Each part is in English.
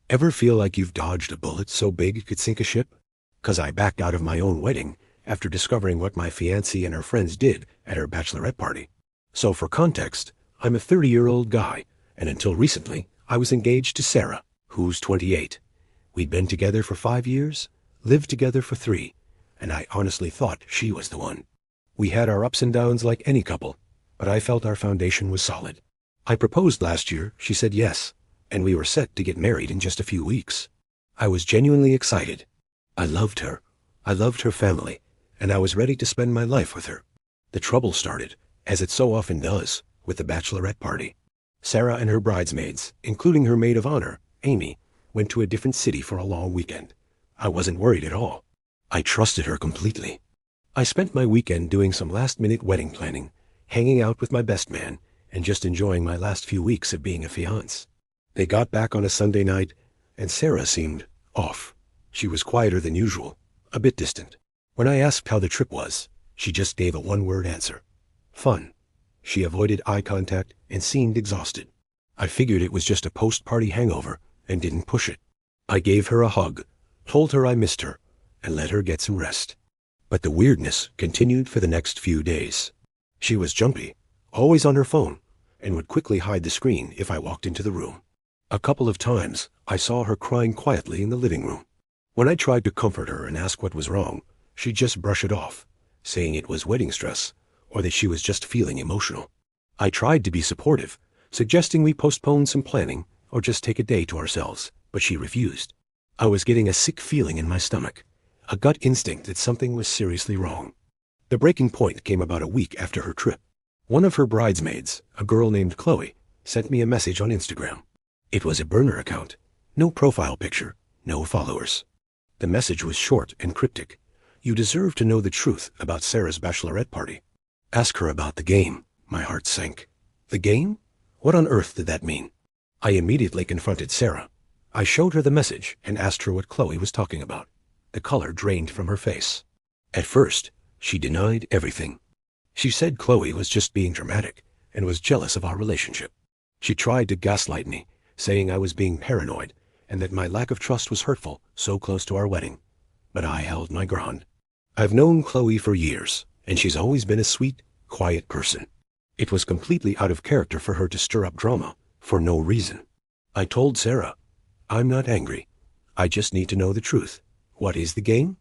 Ever feel like you've dodged a bullet so big it could sink a ship? 'Cause I backed out of my own wedding after discovering what my fiancée and her friends did at her bachelorette party. So for context, I'm a 30-year-old guy, and until recently, I was engaged to Sarah, who's 28. We'd been together for 5 years, lived together for 3, and I honestly thought she was the one. We had our ups and downs like any couple, but I felt our foundation was solid. I proposed last year, she said yes, and we were set to get married in just a few weeks. I was genuinely excited. I loved her. I loved her family, and I was ready to spend my life with her. The trouble started, as it so often does, with the bachelorette party. Sarah and her bridesmaids, including her maid of honor, Amy, went to a different city for a long weekend. I wasn't worried at all. I trusted her completely. I spent my weekend doing some last-minute wedding planning, hanging out with my best man, and just enjoying my last few weeks of being a fiancé. They got back on a Sunday night, and Sarah seemed off. She was quieter than usual, a bit distant. When I asked how the trip was, she just gave a one-word answer. Fun. She avoided eye contact and seemed exhausted. I figured it was just a post-party hangover and didn't push it. I gave her a hug, told her I missed her, and let her get some rest. But the weirdness continued for the next few days. She was jumpy, always on her phone, and would quickly hide the screen if I walked into the room. A couple of times, I saw her crying quietly in the living room. When I tried to comfort her and ask what was wrong, she'd just brush it off, saying it was wedding stress, or that she was just feeling emotional. I tried to be supportive, suggesting we postpone some planning or just take a day to ourselves, but she refused. I was getting a sick feeling in my stomach, a gut instinct that something was seriously wrong. The breaking point came about a week after her trip. One of her bridesmaids, a girl named Chloe, sent me a message on Instagram. It was a burner account, no profile picture, no followers. The message was short and cryptic. You deserve to know the truth about Sarah's bachelorette party. Ask her about the game. My heart sank. The game? What on earth did that mean? I immediately confronted Sarah. I showed her the message and asked her what Chloe was talking about. The color drained from her face. At first, she denied everything. She said Chloe was just being dramatic and was jealous of our relationship. She tried to gaslight me, saying I was being paranoid and that my lack of trust was hurtful so close to our wedding. But I held my ground. I've known Chloe for years, and she's always been a sweet, quiet person. It was completely out of character for her to stir up drama for no reason. I told Sarah, I'm not angry. I just need to know the truth. What is the game?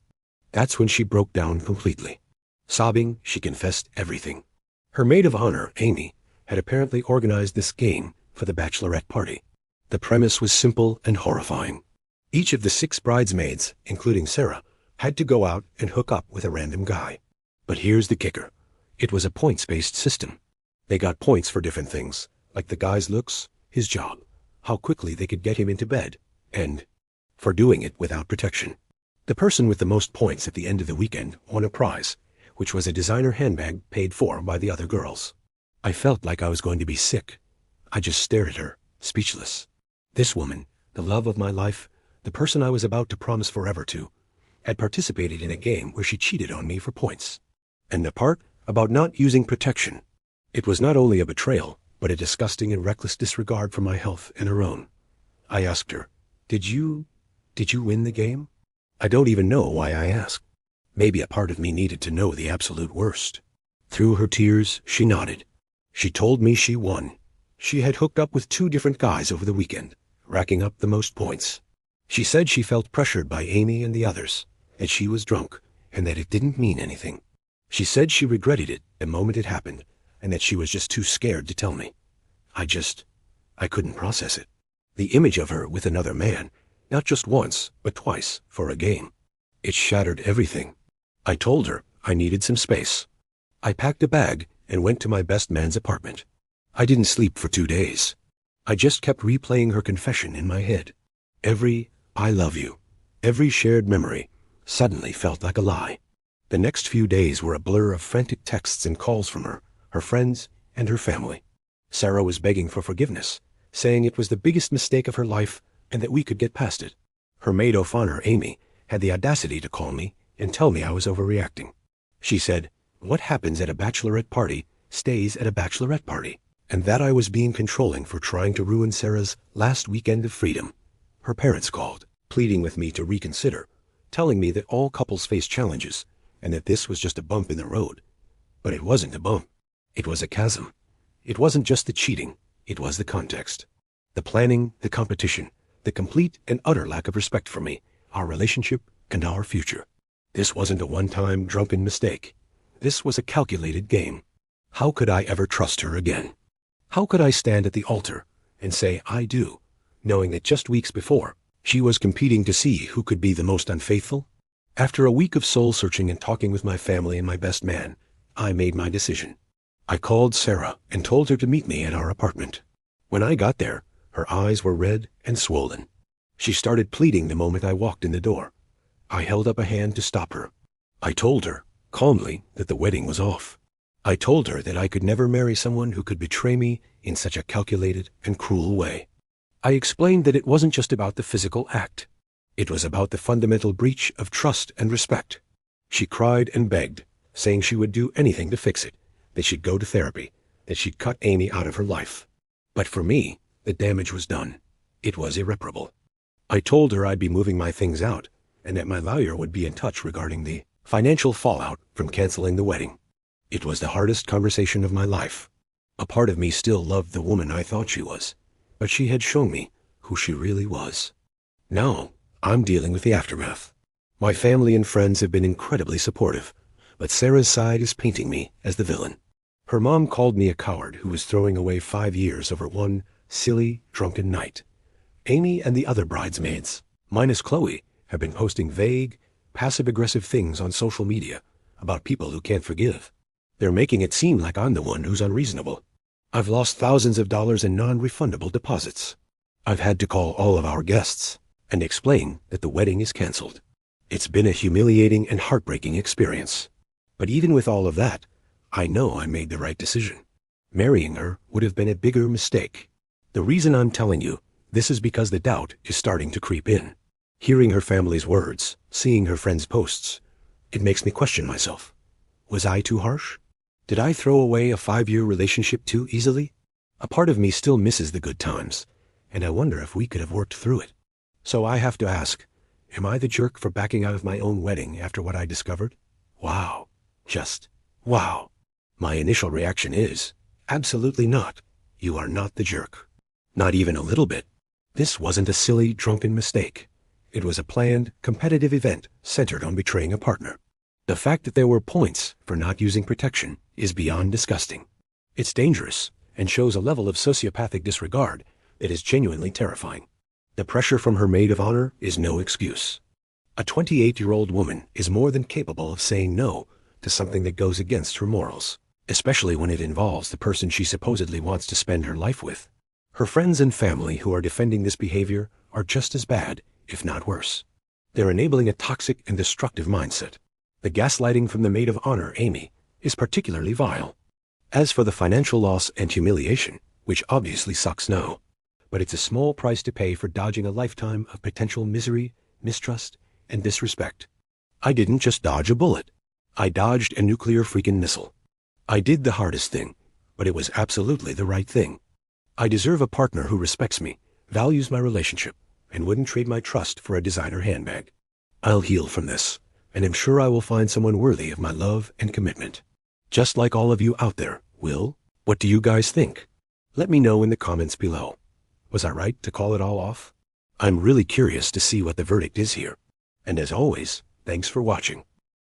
That's when she broke down completely. Sobbing, she confessed everything. Her maid of honor, Amy, had apparently organized this game for the bachelorette party. The premise was simple and horrifying. Each of the 6 bridesmaids, including Sarah, had to go out and hook up with a random guy. But here's the kicker. It was a points-based system. They got points for different things, like the guy's looks, his job, how quickly they could get him into bed, and for doing it without protection. The person with the most points at the end of the weekend won a prize, which was a designer handbag paid for by the other girls. I felt like I was going to be sick. I just stared at her, speechless. This woman, the love of my life, the person I was about to promise forever to, had participated in a game where she cheated on me for points. And the part about not using protection. It was not only a betrayal, but a disgusting and reckless disregard for my health and her own. I asked her, Did you win the game? I don't even know why I asked. Maybe a part of me needed to know the absolute worst. Through her tears, she nodded. She told me she won. She had hooked up with 2 different guys over the weekend, racking up the most points. She said she felt pressured by Amy and the others, that she was drunk, and that it didn't mean anything. She said she regretted it the moment it happened, and that she was just too scared to tell me. I couldn't process it. The image of her with another man, not just once, but twice, for a game. It shattered everything. I told her I needed some space. I packed a bag and went to my best man's apartment. I didn't sleep for 2 days. I just kept replaying her confession in my head. Every I love you, every shared memory, suddenly felt like a lie. The next few days were a blur of frantic texts and calls from her friends, and her family. Sarah was begging for forgiveness, saying it was the biggest mistake of her life and that we could get past it. Her maid of honor, Amy, had the audacity to call me and tell me I was overreacting. She said, what happens at a bachelorette party stays at a bachelorette party, and that I was being controlling for trying to ruin Sarah's last weekend of freedom. her parents called, pleading with me to reconsider, telling me that all couples face challenges and that this was just a bump in the road. But it wasn't a bump. It was a chasm. It wasn't just the cheating. It was the context. The planning, the competition, the complete and utter lack of respect for me, our relationship, and our future. This wasn't a one-time drunken mistake. This was a calculated game. How could I ever trust her again? How could I stand at the altar and say, I do, knowing that just weeks before, she was competing to see who could be the most unfaithful? After a week of soul-searching and talking with my family and my best man, I made my decision. I called Sarah and told her to meet me at our apartment. When I got there, her eyes were red and swollen. She started pleading the moment I walked in the door. I held up a hand to stop her. I told her, calmly, that the wedding was off. I told her that I could never marry someone who could betray me in such a calculated and cruel way. I explained that it wasn't just about the physical act. It was about the fundamental breach of trust and respect. She cried and begged, saying she would do anything to fix it, that she'd go to therapy, that she'd cut Amy out of her life. But for me, the damage was done. It was irreparable. I told her I'd be moving my things out, and that my lawyer would be in touch regarding the financial fallout from canceling the wedding. It was the hardest conversation of my life. A part of me still loved the woman I thought she was, but she had shown me who she really was. Now, I'm dealing with the aftermath. My family and friends have been incredibly supportive, but Sarah's side is painting me as the villain. Her mom called me a coward who was throwing away 5 years over one silly, drunken night. Amy and the other bridesmaids, minus Chloe, have been posting vague, passive-aggressive things on social media about people who can't forgive. They're making it seem like I'm the one who's unreasonable. I've lost thousands of dollars in non-refundable deposits. I've had to call all of our guests and explain that the wedding is canceled. It's been a humiliating and heartbreaking experience. But even with all of that, I know I made the right decision. Marrying her would have been a bigger mistake. The reason I'm telling you this is because the doubt is starting to creep in. Hearing her family's words, seeing her friends' posts, it makes me question myself. Was I too harsh? Did I throw away a 5-year relationship too easily? A part of me still misses the good times, and I wonder if we could have worked through it. So I have to ask, am I the jerk for backing out of my own wedding after what I discovered? Wow. Just wow. My initial reaction is, absolutely not. You are not the jerk. Not even a little bit. This wasn't a silly, drunken mistake. It was a planned, competitive event centered on betraying a partner. The fact that there were points for not using protection is beyond disgusting. It's dangerous and shows a level of sociopathic disregard that is genuinely terrifying. The pressure from her maid of honor is no excuse. A 28-year-old woman is more than capable of saying no to something that goes against her morals, especially when it involves the person she supposedly wants to spend her life with. Her friends and family who are defending this behavior are just as bad, if not worse. They're enabling a toxic and destructive mindset. The gaslighting from the maid of honor, Amy, is particularly vile. As for the financial loss and humiliation, which obviously sucks no, but it's a small price to pay for dodging a lifetime of potential misery, mistrust, and disrespect. I didn't just dodge a bullet. I dodged a nuclear freaking missile. I did the hardest thing, but it was absolutely the right thing. I deserve a partner who respects me, values my relationship, and wouldn't trade my trust for a designer handbag. I'll heal from this, and am sure I will find someone worthy of my love and commitment. Just like all of you out there will. What do you guys think? Let me know in the comments below. Was I right to call it all off? I'm really curious to see what the verdict is here. And as always, thanks for watching.